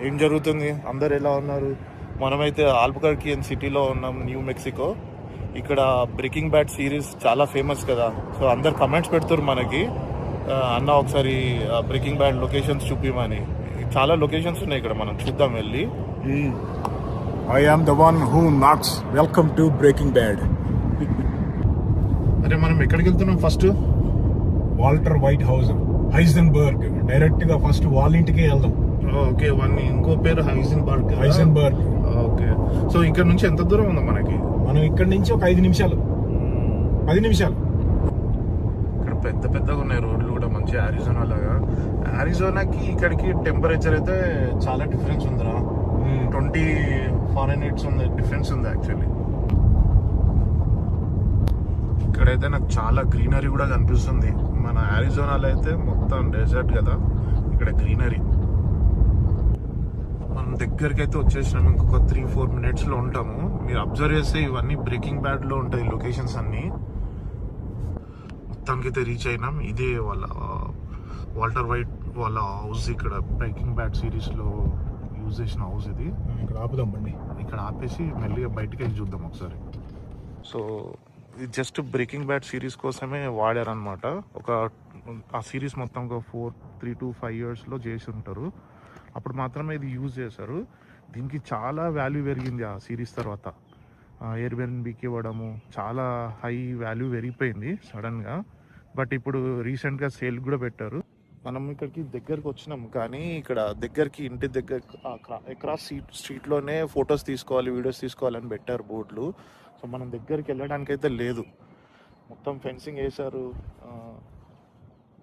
ఏం జరుగుతుంది? అందరు ఎలా ఉన్నారు? మనమైతే ఆల్బుకర్కి సిటీలో ఉన్నాం, న్యూ మెక్సికో. ఇక్కడ బ్రేకింగ్ బ్యాడ్ సిరీస్ చాలా ఫేమస్ కదా, సో అందరు కమెంట్స్ పెడుతున్నారు మనకి, అన్న ఒకసారి బ్రేకింగ్ బ్యాడ్ లొకేషన్స్ చూపిమని. చాలా లొకేషన్స్ ఉన్నాయి ఇక్కడ, మనం చూద్దాం వెళ్ళి. I am the one who knocks. Welcome to Breaking Bad. అరే మనం ఎక్కడికి వెళ్తున్నాం? First Walter White house, Heisenberg. Direct గా ఫస్ట్ వాళ్ళ ఇంటికి వెళ్దాం. ఓకే, ఇంకో పేరు హైజెన్బర్గ్. ఓకే, సో ఇక్కడ నుంచి ఎంత దూరం ఉందో మనకి? మనం ఇక్కడ నుంచి ఒక 5 నిమిషాలు 10 నిమిషాలు. ఇక్కడ పెద్ద పెద్దగా ఉన్నాయి రోడ్లు కూడా, మంచి అరిజోనా లాగా. అరిజోనాకి ఇక్కడికి టెంపరేచర్ అయితే చాలా డిఫరెన్స్ ఉందిరా. 20 ఫారెన్హీట్ ఉంది, డిఫరెన్స్ ఉంది యాక్చువల్లీ. ఇక్కడైతే నాకు చాలా గ్రీనరీ కూడా కనిపిస్తుంది. మన అరిజోనాలో అయితే మొత్తం డెజర్ట్ కదా, ఇక్కడ గ్రీనరీ. మనం దగ్గరికి అయితే వచ్చేసినాం, ఇంకొక 3-4 మినిట్స్లో ఉంటాము. మీరు అబ్జర్వ్ చేస్తే ఇవన్నీ బ్రేకింగ్ బ్యాడ్లో ఉంటాయి లొకేషన్స్ అన్నీ. మొత్తానికి అయితే రీచ్ అయినాం. ఇదే వాళ్ళ వాల్టర్ వైట్ వాళ్ళ హౌస్, ఇక్కడ బ్రేకింగ్ బ్యాడ్ సిరీస్లో యూజ్ చేసిన హౌస్ ఇది. ఇక్కడ ఆపుదాం బండి. ఇక్కడ ఆపేసి మెల్లిగా బయటికి వెళ్ళి చూద్దాం ఒకసారి. సో ఇది జస్ట్ బ్రేకింగ్ బ్యాడ్ సిరీస్ కోసమే వాడారనమాట. ఆ సిరీస్ మొత్తం ఒక 3 to 5 yearsలో చేసి ఉంటారు. అప్పుడు మాత్రమే ఇది యూజ్ చేశారు. దీనికి చాలా వాల్యూ పెరిగింది ఆ సిరీస్ తర్వాత. ఎయిర్బిఎన్బికి ఇవ్వడము చాలా హై వాల్యూ పెరిగిపోయింది సడన్గా. బట్ ఇప్పుడు రీసెంట్గా సేల్ కూడా పెట్టారు. మనం ఇక్కడికి దగ్గరకు వచ్చినాం, కానీ ఇక్కడ దగ్గరికి ఇంటి దగ్గర అక్రాస్ స్ట్రీట్లోనే ఫొటోస్ తీసుకోవాలి, వీడియోస్ తీసుకోవాలని పెట్టారు బోర్డులు. సో మనం దగ్గరికి వెళ్ళడానికి అయితే లేదు, మొత్తం ఫెన్సింగ్ వేశారు.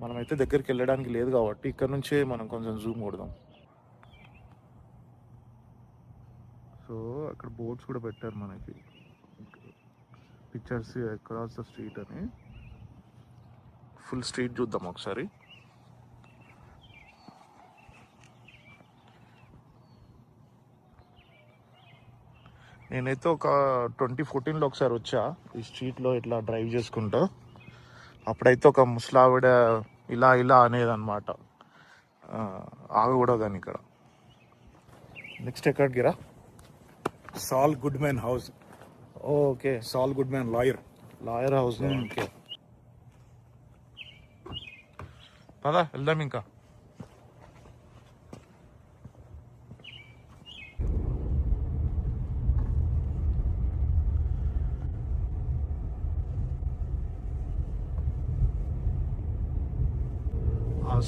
మనమైతే దగ్గరికి వెళ్ళడానికి లేదు కాబట్టి ఇక్కడ నుంచే మనం కొంచెం జూమ్ కొడదాం. సో అక్కడ బోర్డ్స్ కూడా పెట్టారు మనకి, పిక్చర్స్ అక్రాస్ ద స్ట్రీట్ అని. ఫుల్ స్ట్రీట్ చూద్దాం ఒకసారి. నేనైతే ఒక 2014లో ఒకసారి వచ్చా ఈ స్ట్రీట్లో ఇట్లా డ్రైవ్ చేసుకుంటా. అప్పుడైతే ఒక ముసలావిడ ఇలా ఇలా అనేదన్నమాట, ఆగకూడదని ఇక్కడ. నెక్స్ట్ ఎక్కడికి రా? సాల్ గుడ్మెన్ హౌస్. ఓకే, సాల్ గుడ్మెన్ లాయర్ హౌస్. ఓకే పదా వెళ్దాం ఇంకా.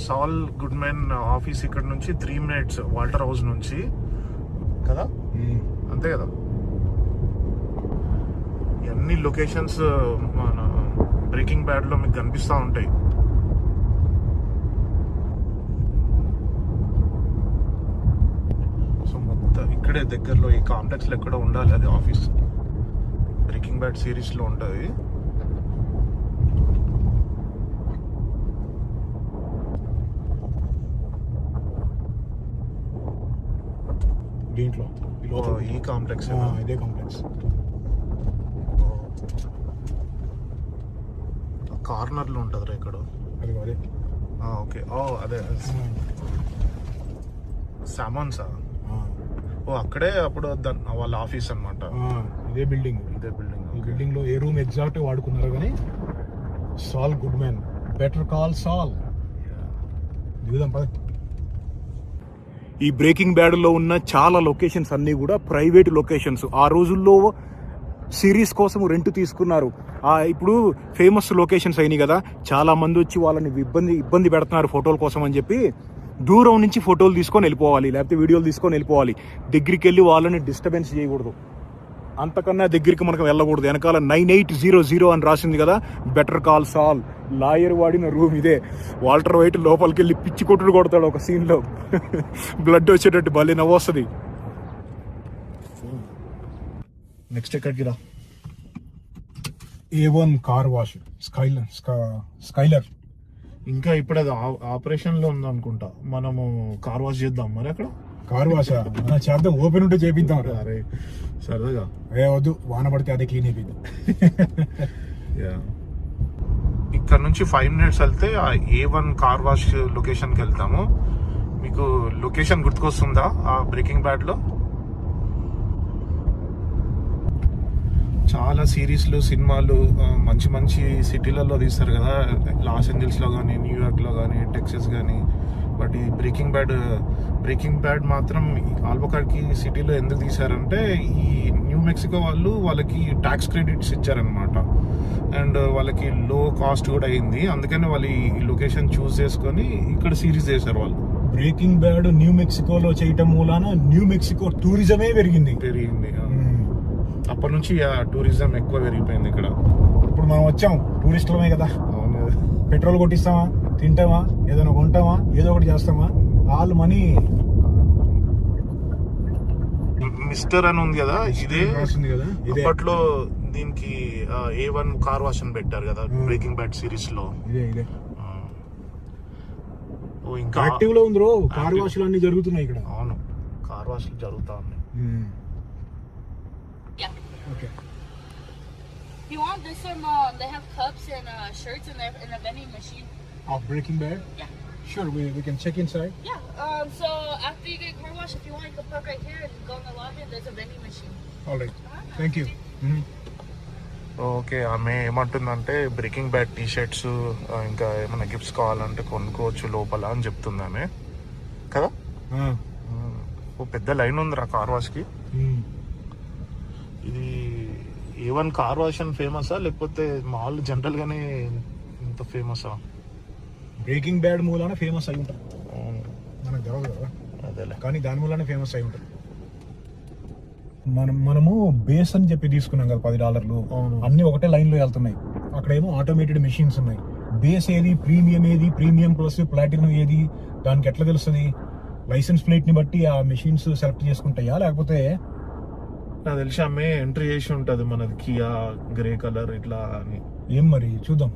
సాల్ గుడ్మెన్ ఆఫీస్ ఇక్కడ నుంచి 3 minutes వాల్టర్ హౌస్ నుంచి కదా, అంతే కదా. అన్ని లొకేషన్స్ మన బ్రేకింగ్ బ్యాడ్లో మీకు కనిపిస్తూ ఉంటాయి. సో మొత్తం ఇక్కడే దగ్గరలో ఈ కాంప్లెక్స్లో ఎక్కడ ఉండాలి అది ఆఫీస్. బ్రేకింగ్ బ్యాడ్ సిరీస్లో ఉంటుంది. దీంట్లో ఈ కాంప్లెక్స్, ఇదే కాంప్లెక్స్. కార్నర్లో ఉంటుంది ఇక్కడ. అదే ఓకే, అదే సామాన్సా. అక్కడే అప్పుడు వాళ్ళ ఆఫీస్ అనమాట. ఇదే బిల్డింగ్. ఈ బిల్డింగ్ లో ఏ రూమ్ ఎగ్జాక్ట్ వాడుకున్నారు కానీ సాల్ గుడ్మెన్, బెటర్ కాల్ సాల్. దిగుదాం పద. ఈ బ్రేకింగ్ బ్యాడ్లో ఉన్న చాలా లొకేషన్స్ అన్నీ కూడా ప్రైవేట్ లొకేషన్స్. ఆ రోజుల్లో సిరీస్ కోసం రెంట్ తీసుకున్నారు. ఇప్పుడు ఫేమస్ లొకేషన్స్ అయినాయి కదా, చాలా మంది వచ్చి వాళ్ళని ఇబ్బంది పెడుతున్నారు ఫోటోల కోసం అని చెప్పి దూరం నుంచి ఫోటోలు తీసుకొని వెళ్ళిపోవాలి, లేకపోతే వీడియోలు తీసుకొని వెళ్ళిపోవాలి. దగ్గరికి వెళ్ళి వాళ్ళని డిస్టర్బెన్స్ చేయకూడదు. అంతకన్నా దగ్గరికి మనకు వెళ్ళకూడదు. వెనకాల 9800 అని రాసింది కదా, బెటర్ కాల్ సాల్. లాయర్ వాడిన రూమ్ ఇదే. వాల్టర్ వైట్ లోపలికి వెళ్ళి పిచ్చి కొట్టుడు కొడతాడు ఒక సీన్లో, బ్లడ్ వచ్చేటట్టు భలే నవ్వొస్తుంది. నెక్స్ట్ ఎక్కడికి రా? A1 car wash, Skyler. ఇంకా ఇప్పుడు అది ఆపరేషన్ లో ఉంది అనుకుంటా. మనము కార్ వాష్ చేద్దాం మరి అక్కడ. కార్ వాష్ చేద్దాం, ఓపెన్ ఉంటే చేపిద్దాం. అరే సరదాగా వద్దు, వాన పడితే అదే క్లీన్ అయిపోయింది. ఇక్కడ నుంచి 5 minutes వెళ్తే ఆ A1 కార్ వాష్ లొకేషన్కి వెళ్తాము. మీకు లొకేషన్ గుర్తుకొస్తుందా ఆ బ్రేకింగ్ బ్యాడ్ లో? చాలా సిరీస్లు సినిమాలు మంచి మంచి సిటీలలో తీస్తారు కదా, లాస్ ఏంజల్స్ లో కానీ, న్యూయార్క్ లో కానీ, టెక్సస్ కానీ. బట్ ఈ బ్రేకింగ్ బ్యాడ్ మాత్రం ఆల్బకర్కి సిటీలో ఎందుకు తీశారంటే ఈ న్యూ మెక్సికో వాళ్ళకి ట్యాక్స్ క్రెడిట్స్ ఇచ్చారనమాట. అండ్ వాళ్ళకి లో కాస్ట్ కూడా అయింది, అందుకని వాళ్ళు ఈ లొకేషన్ చూస్ చేసుకొని ఇక్కడ సిరీస్ చేశారు వాళ్ళు. బ్రేకింగ్ బ్యాడ్ న్యూ మెక్సికోలో చేయటం మూలాన న్యూ మెక్సికో టూరిజమే పెరిగింది. అప్పటి నుంచి టూరిజం ఎక్కువ పెరిగిపోయింది ఇక్కడ. ఇప్పుడు మనం వచ్చాం టూరిస్టులమే కదా, అవును. పెట్రోల్ కొట్టిస్తామా, తింటామా, ఏదైనా కొంటామా, ఏదో ఒకటి చేస్తామా, ఆల్ మనీ. మిస్టర్ అని ఉంది కదా, ఇదే కదా. అప్పట్లో దీనికి A1 కార్ వాష్ అని పెట్టారు కదా బ్రేకింగ్ బ్యాడ్ సిరీస్ లో. ఇదే ఇంకా యాక్టివ్ లో ఉంది. కార్ వాష్లు అన్ని జరుగుతున్నాయి ఇక్కడ. అవును, కార్ వాష్లు జరుగుతా ఉన్నాయి. Okay. You want this one? They have cups and shirts in a vending machine. Of Breaking Bad? Yeah. Sure, we can check inside. Yeah. So after you get car wash, if you want, you can park right here and go in the lobby. And there's a vending machine. All right. Thank you. Okay, ఆమె ఏమంటుందంటే breaking bad T shirts ఇంకా ఏమైనా gifts కావాలంటే కొనుక్కోవచ్చు లోపల అని చెప్తుంది ఆమె కదా. ఓ పెద్ద లైన్ ఉందిరా కార్ వాష్ కి. ఇది A1 కార్ వాష్ అని ఫేమసా లేకపోతే మాల్ జనరల్ గానే ఇంత ఫేమసా? బ్రేకింగ్ బ్యాడ్ మూలాన ఫేమస్ అయి ఉంటారు, మనకు తెలియదు కదా. అదేలే, కానీ దాని మూలానే ఫేమస్ అయి ఉంటారు. మనము బేస్ అని చెప్పి తీసుకున్నాం కదా $10. అన్ని ఒకటే లైన్ లో వెళ్తున్నాయి. అక్కడేమో ఆటోమేటెడ్ మెషిన్స్ ఉన్నాయి. బేస్ ఏది, ప్రీమియం ప్లస్ ప్లాటినం ఏది, దానికి ఎట్లా తెలుస్తుంది? లైసెన్స్ ప్లేట్ ని బట్టి ఆ మెషిన్స్ సెలెక్ట్ చేసుకుంటాయా, లేకపోతే నాకు తెలిసి ఆమె ఎంట్రీ చేసి ఉంటది మనది కియా గ్రే కలర్ ఇట్లా అని. ఏం మరి చూద్దాం.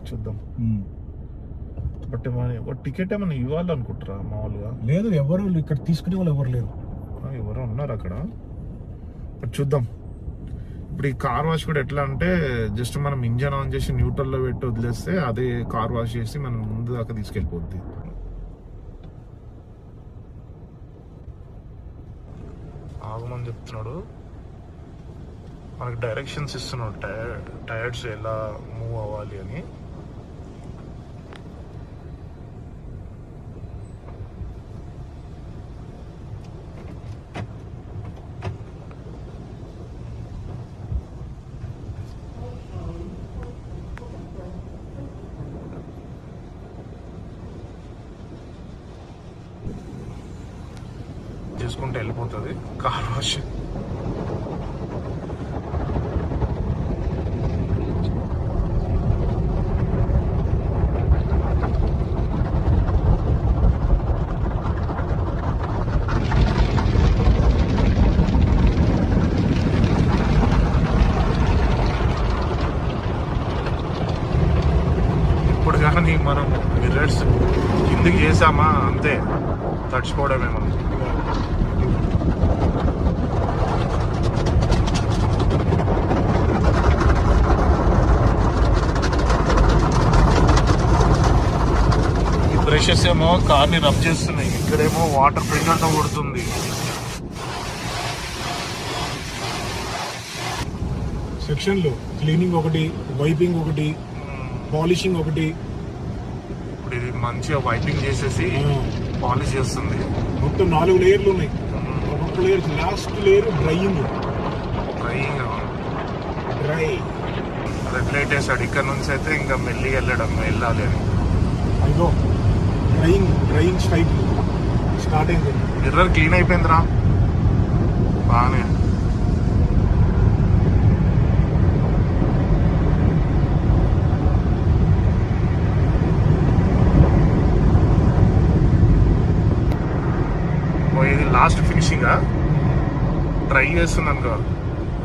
బట్ ఒక టికెట్ ఏమైనా ఇవ్వాలనుకుంటారా మామూలుగా? లేదు, ఎవరు ఇక్కడ తీసుకునే వాళ్ళు ఎవరు లేరు. ఎవరో ఉన్నారు అక్కడ, బట్ చూద్దాం. ఇప్పుడు ఈ కార్ వాష్ కూడా ఎట్లా అంటే జస్ట్ మనం ఇంజన్ ఆన్ చేసి న్యూట్రల్ లో పెట్టి వదిలేస్తే అదే కార్ వాష్ చేసి మనం ముందు దాకా తీసుకెళ్ళిపోద్ది. ఆగమని చెప్తున్నాడు, మనకి డైరెక్షన్స్ ఇస్తున్నాడు టైర్స్ ఎలా మూవ్ అవ్వాలి అని. చేసుకుంటే వెళ్ళిపోతుంది కార్ వాష్. ఇప్పుడు కానీ మనం మిర్రర్స్ కిందికి చేసామా అంతే, తడిచిపోవడమే మనం. బ్రషెస్ ఏమో కార్ని రబ్ చేస్తున్నాయి, ఇక్కడేమో వాటర్ ప్రెషర్తో కొడుతుంది. సెక్షన్లు క్లీనింగ్ ఒకటి, వైపింగ్ ఒకటి, పాలిషింగ్ ఒకటి. ఇప్పుడు ఇది మంచిగా వైపింగ్ చేసేసి పాలిష్ చేస్తుంది. మొత్తం 4 లేయర్లు ఉన్నాయి. ఒక్కొక్క layer, last layer drying. Regulate చేశాడు ఇక్కడ నుంచి, అయితే ఇంకా మెల్లిగా వెళ్ళాలి అని. అయ్యో, డ్రైయింగ్ స్ట్రైక్ స్టార్ట్ అయింది. మిర్రర్ క్లీన్ అయిపోయిందిరా బాగానే. ఇది లాస్ట్ ఫినిషింగ్ ట్రై చేస్తుంది అనుకో,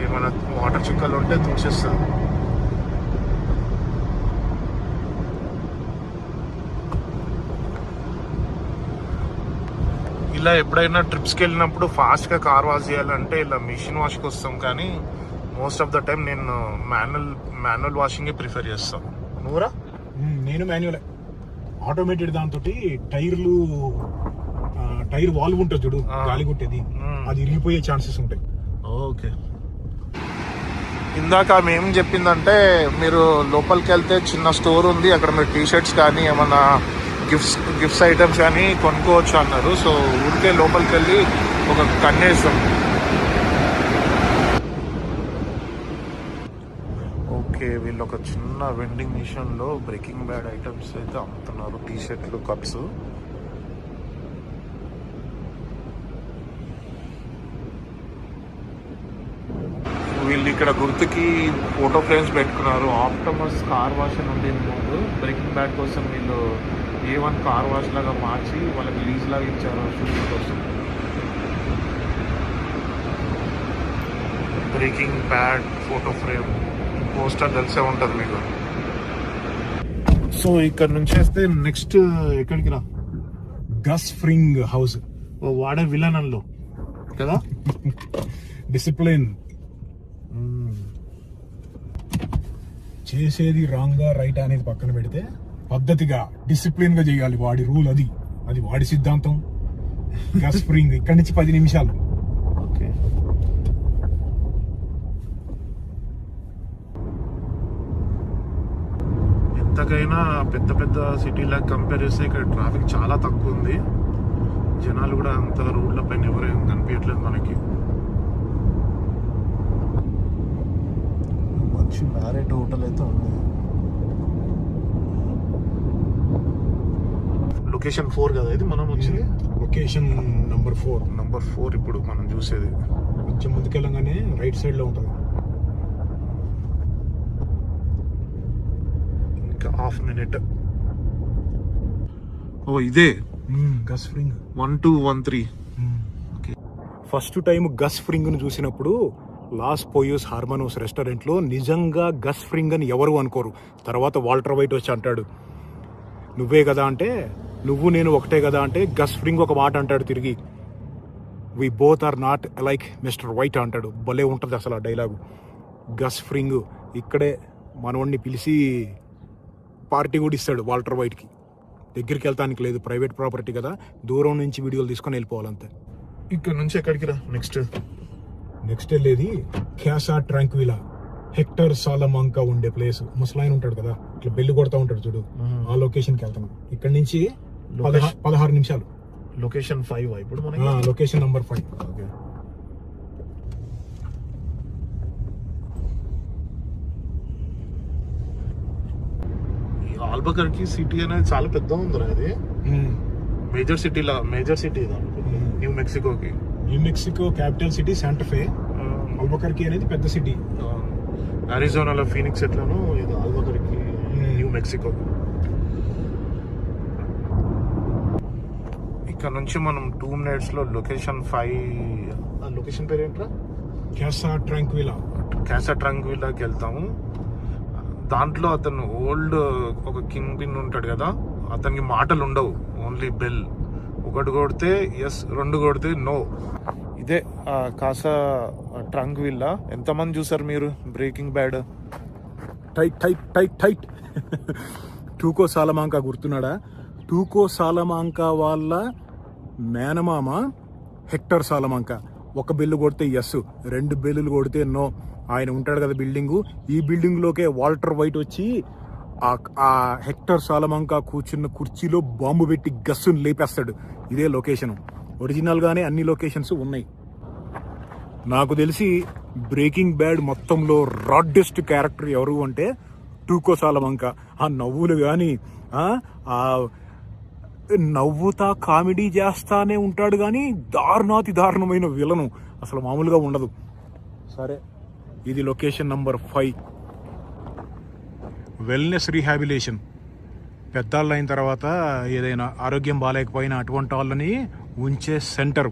ఏమైనా వాటర్ చుక్కలు ఉంటే తుడిచేస్తుంది. ఇలా ఎప్పుడైనా ట్రిప్స్కి వెళ్ళినప్పుడు ఫాస్ట్గా కార్ వాష్ చేయాలంటే ఇలా మిషన్ వాష్కి వస్తాం, కానీ మోస్ట్ ఆఫ్ ద టైం నేను మాన్యువల్ వాషింగే ప్రిఫర్ చేస్తాను. నువ్వురా? నేను మాన్యువల్. ఆటోమేటెడ్ దాంతో టైర్లు టైర్ వాల్వ్ ఉంటుంది చూడు, గాలి కొట్టేది, అది ఇరిగిపోయే ఛాన్సెస్ ఉంటాయి. ఓకే. ఇందాక ఆమె ఏం చెప్పిందంటే మీరు లోపలికి వెళ్తే చిన్న స్టోర్ ఉంది, అక్కడ మీరు టీ-షర్ట్స్ కానీ ఏమన్నా గిఫ్ట్స్ ఐటమ్స్ కానీ కొనుక్కోవచ్చు అన్నారు. సో ఊరికే లోపలికి వెళ్ళి ఒక కన్నేస్తాం. ఓకే, వీళ్ళు ఒక చిన్న వెండింగ్ మిషన్లో బ్రేకింగ్ బ్యాడ్ ఐటమ్స్ అయితే అమ్ముతున్నారు, టీ-షర్ట్లు, కప్స్. వీళ్ళు ఇక్కడ గుర్తుకి ఫోటో ఫ్రేమ్స్ పెట్టుకున్నారు. ఆప్టమస్ కార్ వాష్ అని ఉంది ముందు. బ్రేకింగ్ బ్యాడ్ కోసం వీళ్ళు A1 కార్ వాష్ లాగా మార్చి వాళ్ళకి లీజ్ లాగా ఇచ్చారు షూటింగ్ కోసం. Breaking bad photo frame poster తెలిసే ఉంటుంది మీకు. సో ఇక్కడ నుంచి వస్తే నెక్స్ట్ ఎక్కడికి రా, గస్ ఫ్రింగ్ హౌస్. వాడే విలన్లో కదా. డిసిప్లిన్, చేసేది రాంగా రైట్ అనేది పక్కన పెడితే పద్ధతిగా డిసిప్లిన్ గా చేయాలి. వాడి రూల్ అది, అది వాడి సిద్ధాంతం. గస్ ఫ్రింగ్ ఇక్కడి నుంచి 10 నిమిషాలు. ఓకే, ఎంతకైనా పెద్ద పెద్ద సిటీలకు కంపేర్ చేస్తే ఇక్కడ ట్రాఫిక్ చాలా తక్కువ ఉంది. జనాలు కూడా అంత రోడ్ల పైన ఎవరేం కనిపించట్లేదు మనకి. మంచి మ్యారేట్ హోటల్ అయితే ఉంది. లొకేషన్ 4 కదా ఇది మనం వచ్చింది. లొకేషన్ నంబర్ 4 ఇప్పుడు మనం చూసేది. కొంచెం ముందుకెళ్ళగానే రైట్ సైడ్ లో ఉంటుంది. ఇంకా హాఫ్ మినిట్. ఓ ఇదే గస్ ఫ్రింగ్ 1213. ఫస్ట్ టైం గస్ ఫ్రింగ్ ను చూసినప్పుడు లాస్ పోయోస్ హార్మనోస్ రెస్టారెంట్ లో నిజంగా గస్ ఫ్రింగ్ అని ఎవరు అనుకోరు. తర్వాత వాల్టర్ వైట్ వచ్చి అంటాడు, నువ్వే కదా అంటే, నువ్వు నేను ఒకటే కదా అంటే, గస్ ఫ్రింగ్ ఒక మాట అంటాడు తిరిగి, we both are not like mister White అంటాడు. భలే ఉంటుంది అసలు ఆ డైలాగు. గస్ ఫ్రింగ్ ఇక్కడే మనవాడిని పిలిచి పార్టీ కూడా ఇస్తాడు వాల్టర్ వైట్కి. దగ్గరికి వెళ్తానికి లేదు, ప్రైవేట్ ప్రాపర్టీ కదా, దూరం నుంచి వీడియోలు తీసుకొని వెళ్ళిపోవాలంతే. ఇక్కడ నుంచి ఎక్కడికి రా నెక్స్ట్ వెళ్ళేది క్యాసా ట్రాంక్విలా. హెక్టర్ సాలమాంకా ఉండే ప్లేస్. ముసలాయన ఉంటాడు కదా, ఇట్లా బెల్లి కొడతా ఉంటాడు చూడు, ఆ లొకేషన్కి వెళ్తున్నాం. ఇక్కడ నుంచి 16 నిమిషాలు. లొకేషన్ 5 ఇప్పుడు మనకి. Location number 5. ఓకే, ఈ ఆల్బకర్కి సిటీ అనేది చాలా పెద్ద ఉందిరా. ఇది మేజర్ సిటీ ఇది న్యూ మెక్సికోకి. New Mexico capital city Santa Fe. Albuquerque అనేది పెద్ద సిటీ. అరిజోనాలో ఫీనిక్స్ ఎట్లానో ఇది ఆల్బకర్కి న్యూ మెక్సికో. ఇక్కడ నుంచి మనం 2 minutes లో లొకేషన్ 5. లొకేషన్ పేరు ఏంట్రా? క్యాసా ట్రాంక్విలాకి వెళ్తాము. దాంట్లో అతను ఓల్డ్ ఒక కింగ్ పిన్ ఉంటాడు కదా, అతనికి మాటలు ఉండవు, ఓన్లీ బెల్. 1 కొడితే ఎస్, 2 కొడితే నో. ఇదే కాసా ట్రాంక్విలా. ఎంతమంది చూసారు మీరు బ్రేకింగ్ బ్యాడ్? టైట్ టూకో సాలమాంకా గుర్తున్నాడా? టూకో సాలమాంకా వాళ్ళ మేనమామ హెక్టర్ సాలమాంకా. 1 బెల్లు కొడితే ఎస్, 2 బెల్లులు కొడితే నో. ఆయన ఉంటాడు కదా బిల్డింగు, ఈ బిల్డింగ్లోకే వాల్టర్ వైట్ వచ్చి ఆ హెక్టర్ సాలమాంకా కూర్చున్న కుర్చీలో బాంబు పెట్టి గస్సును లేపేస్తాడు. ఇదే లొకేషన్. ఒరిజినల్గానే అన్ని లొకేషన్స్ ఉన్నాయి. నాకు తెలిసి బ్రేకింగ్ బ్యాడ్ మొత్తంలో రాడ్డెస్ట్ క్యారెక్టర్ ఎవరు అంటే టూకో సాలమాంకా. ఆ నవ్వులు కానీ, ఆ నవ్వుతా కామెడీ చేస్తానే ఉంటాడు కానీ దారుణమైన విలను అసలు మామూలుగా ఉండదు. సరే, ఇది లొకేషన్ నంబర్ 5. Wellness rehabilitation. పెద్దాళ్ళు అయిన తర్వాత ఏదైనా ఆరోగ్యం బాగాలేకపోయినా అటువంటి వాళ్ళని ఉంచే సెంటర్.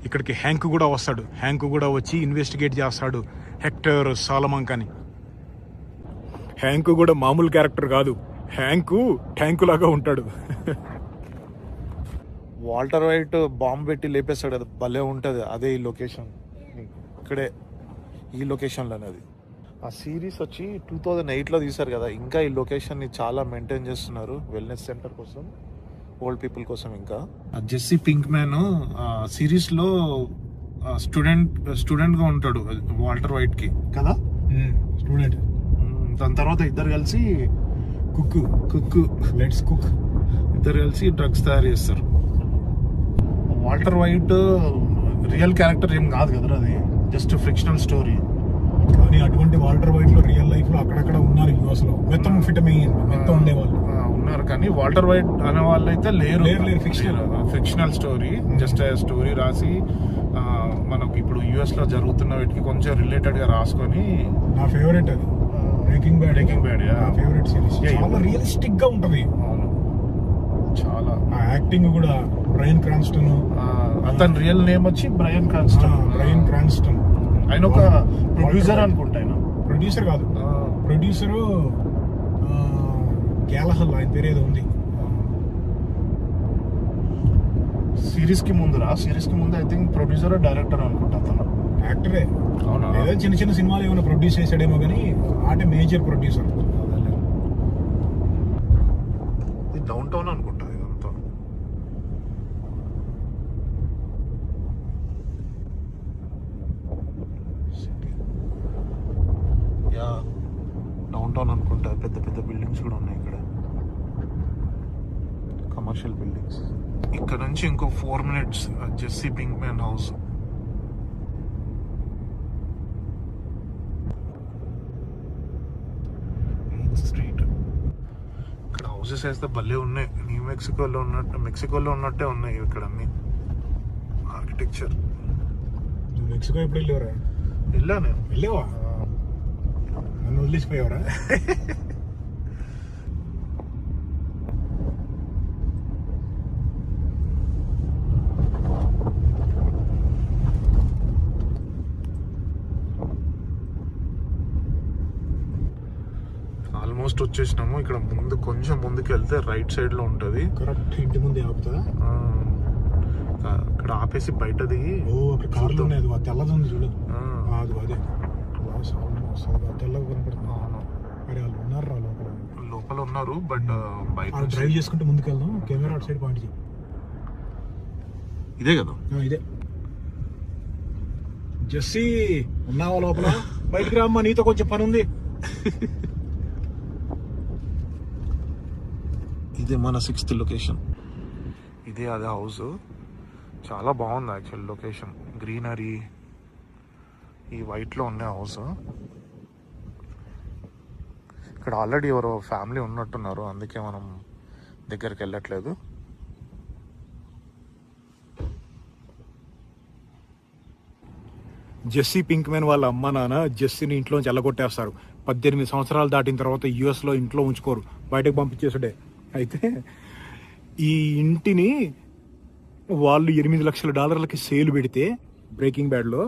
ఇక్కడికి హ్యాంక్ కూడా వస్తాడు. హ్యాంక్ కూడా వచ్చి ఇన్వెస్టిగేట్ చేస్తాడు హెక్టర్ సాలమాంకాని. హ్యాంక్ కూడా మామూలు క్యారెక్టర్ కాదు, హ్యాంకు ట్యాంకు లాగా ఉంటాడు. వాల్టర్ వైట్ బాంబు పెట్టి లేపేస్తాడు కదా, భలే ఉంటుంది. అదే ఈ లొకేషన్, ఇక్కడే ఈ లొకేషన్లో అనేది. ఆ సిరీస్ వచ్చి 2008లో తీశారు కదా, ఇంకా ఈ లొకేషన్ని చాలా మెయింటైన్ చేస్తున్నారు వెల్నెస్ సెంటర్ కోసం. ఓల్డ్ పీపుల్ కోసం. ఇంకా జెస్సీ పింక్ మ్యాన్ సిరీస్ లో స్టూడెంట్ గా ఉంటాడు వాల్టర్ వైట్ కి కదా, స్టూడెంట్. దాని తర్వాత ఇద్దరు కలిసి కుక్ లెట్స్ కుక్ ఇద్దరు కలిసి డ్రగ్స్ తయారు చేస్తారు. వాల్టర్ వైట్ రియల్ క్యారెక్టర్ ఏం కాదు కదరా, అది జస్ట్ ఫ్రిక్షనల్ స్టోరీ. కానీ అటువంటి వాల్టర్ వైట్ లో రియల్ లైఫ్ లో అక్కడక్కడ ఉన్నారు యుఎస్ లో. మెత్తం ఉండేవాళ్ళు ఉన్నారు, కానీ వాల్టర్ వైట్ అనే వాళ్ళు అయితే లేరు. ఫిక్షనల్ స్టోరీ, జస్ట్ స్టోరీ రాసి మనకు ఇప్పుడు యుఎస్ లో జరుగుతున్న వీటికి కొంచెం రిలేటెడ్ గా రాసుకొని. నా ఫేవరెట్ అది బ్రేకింగ్ బ్యాడ్. Favourite series. చాలా రియలిస్టిక్ గా ఉంటది. అవును, చాలా. ఆ యాక్టింగ్ కూడా బ్రయన్ క్రాన్స్టన్. అతని రియల్ నేమ్ వచ్చి బ్రయన్ క్రాన్స్టన్. ఆయన ఒక ప్రొడ్యూసర్ అనుకుంటా. ఆయన ప్రొడ్యూసర్ కాదు, ప్రొడ్యూసరు గ్యాలహల్, ఆయన పేరు ఏదో ఉంది. సిరీస్ కి ముందు ఐ థింక్ ప్రొడ్యూసర్ డైరెక్టర్ అనుకుంటా. అతను యాక్టరే. అవునా? ఏదో చిన్న చిన్న సినిమాలు ఏమైనా ప్రొడ్యూస్ చేసాడేమో కానీ అంటే మేజర్ ప్రొడ్యూసర్. డౌన్ టౌన్ అనుకుంటా ఇదంతా. యా, డౌన్ టౌన్ అనుకుంటా. పెద్ద పెద్ద బిల్డింగ్స్ కూడా ఉన్నాయి ఇక్కడ, కమర్షియల్ బిల్డింగ్స్. ఇక్కడ నుంచి ఇంకో 4 minutes Jesse Pinkman house. Street. ఇక్కడ హౌసెస్ అయితే భలే ఉన్నాయి. మెక్సికోలో ఉన్నట్టే ఉన్నాయి ఇక్కడ అన్ని ఆర్కిటెక్చర్. మెక్సికో ఎప్పుడు వెళ్ళేవరా? వెళ్ళావా? నన్ను వదిలేసిపోయావరా? ఆల్మోస్ట్ వచ్చేసినాము. ఇక్కడ ముందు కొంచెం ముందుకు వెళ్తే రైట్ సైడ్ లో ఉంటది. కరెక్ట్ ఇంటి ముందే ఆపుతా. ఇక్కడ ఆపేసి బయట దిగి. అక్కడ కార్లు ఉన్నాయి. అది తెల్లది ఉంది చూడు. అది అదే తెల్లగా కనపడుతుంది. మరి వాళ్ళు ఉన్నారు లోపల ఉన్నారు, బట్ బయట డ్రైవ్ చేసుకుంటూ ముందుకు వెళ్దాం. కెమెరా అటు సైడ్ పాయింట్ చేయి. ఇదే కదా? ఇదే. జెస్సీ ఉన్నావా లోపల? బయటికి రామ్మా, నీతో కొంచెం పని ఉంది. ఇదే మన 6th లొకేషన్. ఇదే అదే హౌస్. చాలా బాగుంది యాక్చువల్ లొకేషన్. గ్రీనరీ, ఈ వైట్లో ఉండే హౌస్. ఇక్కడ ఆల్రెడీ ఎవరో ఫ్యామిలీ ఉన్నట్టున్నారు, అందుకే మనం దగ్గరికి వెళ్ళట్లేదు. జెస్సీ పింక్ మ్యాన్ వాళ్ళ అమ్మ నాన్న జెస్సీని ఇంట్లోంచి వెళ్ళగొట్టేస్తారు. 18 సంవత్సరాలు దాటిన తర్వాత యుఎస్లో ఇంట్లో ఉంచుకోరు, బయటకు పంపించేసాడే. అయితే ఈ ఇంటిని వాళ్ళు $8 లక్షల సేల్ పెడితే బ్రేకింగ్ బ్యాడ్లో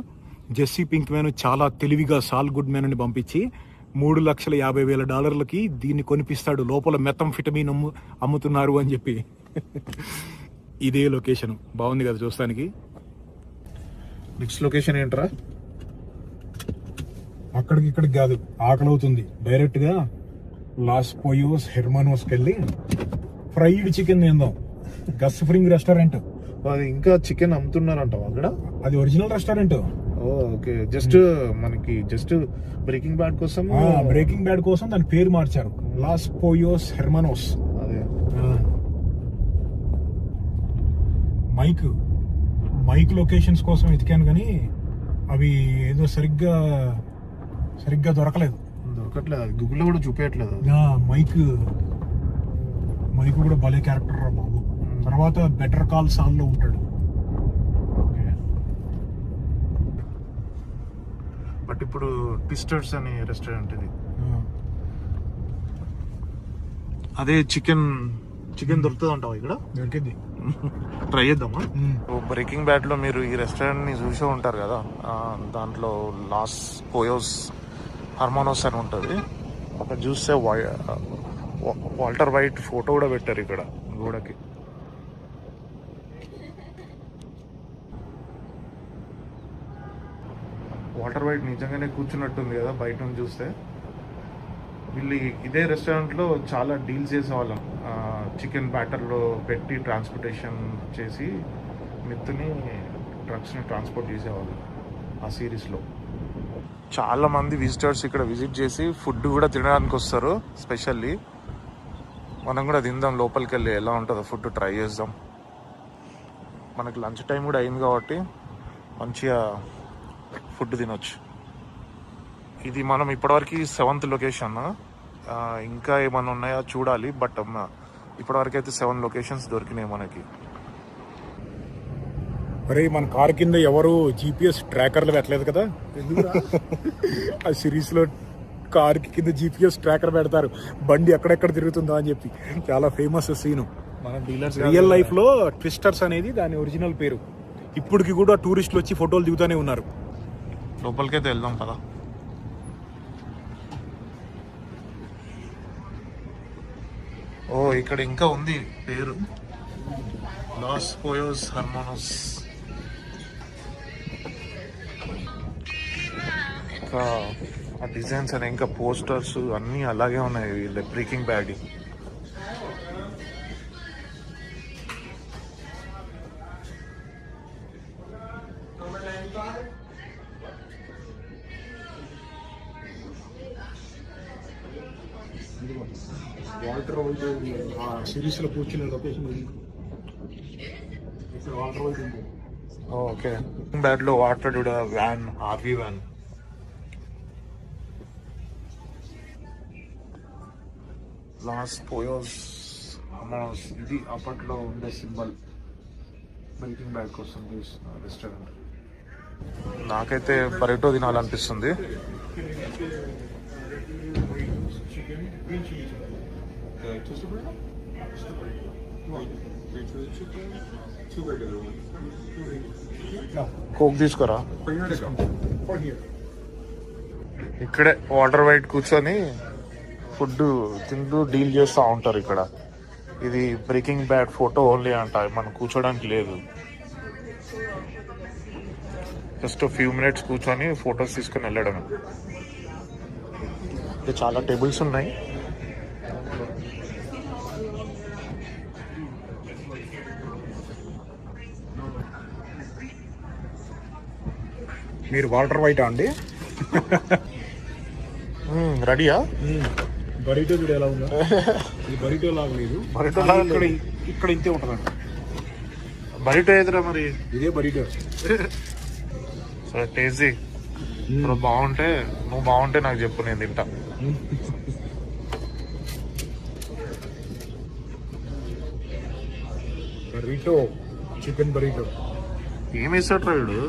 జెస్సీ పింక్ మ్యాన్ చాలా తెలివిగా సాల్ గుడ్ మ్యాన్ అని పంపించి $350,000 దీన్ని కొనిపిస్తాడు. లోపల మెథంఫెటమిన్ అమ్ముతున్నారు అని చెప్పి. ఇదే లొకేషన్. బాగుంది కదా చూస్తానికి. నెక్స్ట్ లొకేషన్ ఏంట్రా? అక్కడికి ఇక్కడికి కాదు, ఆకలి అవుతుంది. డైరెక్ట్ గా లాస్ పోయోస్ హెర్మానోస్కి వెళ్ళి ఫ్రైడ్ చికెన్ తిందాం. గస్ ఫ్రింగ్ రెస్టారెంట్. అది ఇంకా చికెన్ అమ్ముతున్నారంట అక్కడ. అది ఒరిజినల్ రెస్టారెంట్. ఓకే, జస్ట్ మనకి జస్ట్ బ్రేకింగ్ బ్యాడ్ కోసం దాని పేరు మార్చారు, లాస్ పోయోస్ హెర్మానోస్. అదే మైక్ లొకేషన్స్ కోసం వెతికాను కానీ అవి ఏదో సరిగ్గా దొరకట్లేదు. అది గూగుల్లో కూడా చూపించట్లేదు. మైక్ కూడా భలే క్యారెక్టర్ రా బాబు. తర్వాత బెటర్ కాల్ సాల్ లో ఉంటాడు. బట్ ఇప్పుడు ట్విస్టర్స్ అనే రెస్టారెంట్ ఇది. అదే చికెన్ దొరుకుతుంది అంటావా ఇక్కడ? దొరికింది. ట్రై చేద్దామా? బ్రేకింగ్ బ్యాడ్ లో మీరు ఈ రెస్టారెంట్ ని చూసే ఉంటారు కదా, దాంట్లో లాస్ పోయోస్ హెర్మానోస్ అని ఉంటుంది. అక్కడ చూస్తే వాల్టర్ వైట్ ఫోటో కూడా పెట్టారు ఇక్కడ గోడకి. వాల్టర్ వైట్ నిజంగానే కూర్చున్నట్టుంది కదా బయట నుంచి చూస్తే. వీళ్ళు ఇదే రెస్టారెంట్లో చాలా డీల్స్ చేసేవాళ్ళం. చికెన్ బ్యాటర్లో పెట్టి ట్రాన్స్పోర్టేషన్ చేసి మిత్తుని ట్రక్స్ని ట్రాన్స్పోర్ట్ చేసేవాళ్ళు ఆ సిరీస్లో. చాలామంది విజిటర్స్ ఇక్కడ విజిట్ చేసి ఫుడ్ కూడా తినడానికి వస్తారు. స్పెషల్లీ మనం కూడా తిందాం, లోపలికి వెళ్ళి ఎలా ఉంటుందో ఫుడ్ ట్రై చేద్దాం. మనకి లంచ్ టైం కూడా అయింది కాబట్టి మంచిగా ఫుడ్ తినొచ్చు. ఇది మనం ఇప్పటివరకు 7th లొకేషన్. ఇంకా ఏమైనా ఉన్నాయో చూడాలి. బట్ ఇప్పటివరకు అయితే 7 లొకేషన్స్ దొరికినాయి మనకి. అరే మన కార్ కింద ఎవరు GPS ట్రాకర్లు పెట్టలేదు కదా. ఆ సిరీస్లో కార్ కింద GPS ట్రాకర్ పెడతారు, బండి ఎక్కడెక్కడ తిరుగుతుందో అని చెప్పి. చాలా ఫేమస్ సీను. మన డీలర్స్ రియల్ లైఫ్ లో ట్విస్టర్స్ అనేది దాని ఒరిజినల్ పేరు. ఇప్పటికి కూడా టూరిస్టులు వచ్చి ఫోటోలు దిగుతూనే ఉన్నారు. లోపలికైతే వెళ్దాం కదా. ఓ ఇక్కడ ఇంకా ఉంది పేరు, లాస్ పోయోస్ హర్మోనోస్. ఇంకా ఆ డిజైన్స్ అని ఇంకా పోస్టర్స్ అన్నీ అలాగే ఉన్నాయి వీళ్ళ బ్రేకింగ్ బ్యాడ్. వాల్టర్ వైట్ ఆ సిరీస్ లో కూర్చున్న లొకేషన్ ఇక్కడ వాల్టర్ వైట్ ఉంది. ఓకే, బ్యాడ్ లో water van, RV van. Los Pollos Hermanos ఇది అప్పట్లో ఉండే సింబల్ బ్రేకింగ్ బ్యాడ్ కోసం చేసిన రెస్టారెంట్. నాకైతే బరిటో తినాలనిపిస్తుంది. కోక్ తీసుకురా. ఇక్కడే వాటర్ వైట్ కూర్చొని ఫుడ్ తింటూ డీల్ చేస్తూ ఉంటారు ఇక్కడ. ఇది బ్రేకింగ్ బ్యాడ్ ఫోటో ఓన్లీ అంట, మనం కూర్చోడానికి లేదు. జస్ట్ ఫ్యూ మినిట్స్ కూర్చొని ఫొటోస్ తీసుకొని వెళ్ళడం. చాలా టేబుల్స్ ఉన్నాయి. మీరు వాల్టర్ వైట్ అండి? రెడీయా? బరిటో చూడు ఎలా ఉందా. ఇది బరిటో లాగా లేదు. బరిటో ఇక్కడ ఇంతే ఉంటుందంట. బరిటో ఎదురా మరి. ఇదే బరిటో. సరే టేస్టీ. ఇప్పుడు బాగుంటే నువ్వు బాగుంటే నాకు చెప్పు, నేను తింటా. బరిటో, చికెన్ బరిటో. ఏం వేస్తాడు వీడు?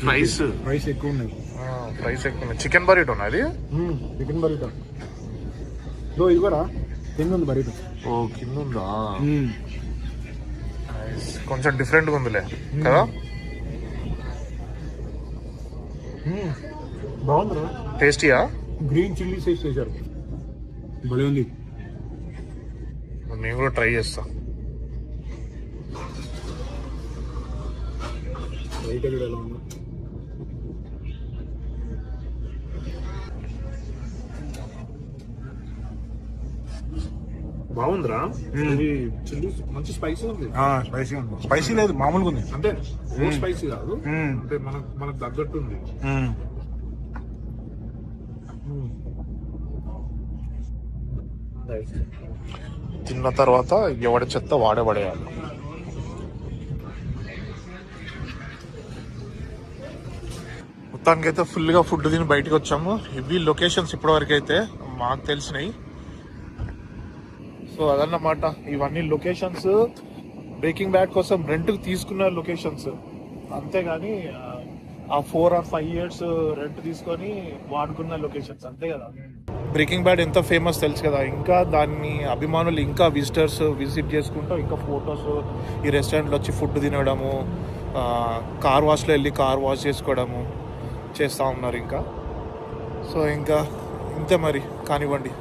ఫ్రైస్ ఎక్కువ ఉన్నాయి. ఫ్రైస్ ఎక్కువ ఉన్నాయి. చికెన్ బరిటో అది. చికెన్ బరిటో ఇది కూడా కింద ఉంది బరిటో. ఓ కింద ఉందా? కొంచెం డిఫరెంట్గా ఉందిలే కదా. బాగుందిరా. టేస్టీయా? గ్రీన్ చిల్లీ సేస్ చేశారు, భలే ఉంది. నేను కూడా ట్రై చేస్తా. ఎలా ఉంది? బాగుందిరా. ఇది చిల్లీ మంచి స్పైసీ ఉంది. స్పైసీ ఉంది. స్పైసీ లేదు, మామూలుగా ఉంది. అంటే స్పైసీ కాదు, అంటే మనకు తగ్గట్టు ఉంది. తిన్న తర్వాత ఎవడి చెత్త వాడే పడేయాలి. మొత్తానికి అయితే ఫుల్గా ఫుడ్ తిని బయటకు వచ్చాము. ఇవి లొకేషన్స్ ఇప్పటివరకు అయితే మాకు తెలిసినాయి. సో అదన్నమాట, ఇవన్నీ లొకేషన్స్ బ్రేకింగ్ బ్యాడ్ కోసం రెంట్కి తీసుకున్న లొకేషన్స్. అంతేగాని ఆ 4 or 5 years రెంట్ తీసుకొని వాడుకున్న లొకేషన్స్ అంతే కదా. బ్రేకింగ్ బ్యాడ్ ఎంత ఫేమస్ తెలుసు కదా. ఇంకా దాన్ని అభిమానులు ఇంకా విజిటర్స్ విజిట్ చేసుకుంటూ ఇంకా ఫొటోస్, ఈ రెస్టారెంట్లో వచ్చి ఫుడ్ తినడము, కార్ వాష్లో వెళ్ళి కార్ వాష్ చేసుకోవడము చేస్తూ ఉన్నారు ఇంకా. సో ఇంకా ఇంతే మరి, కానివ్వండి.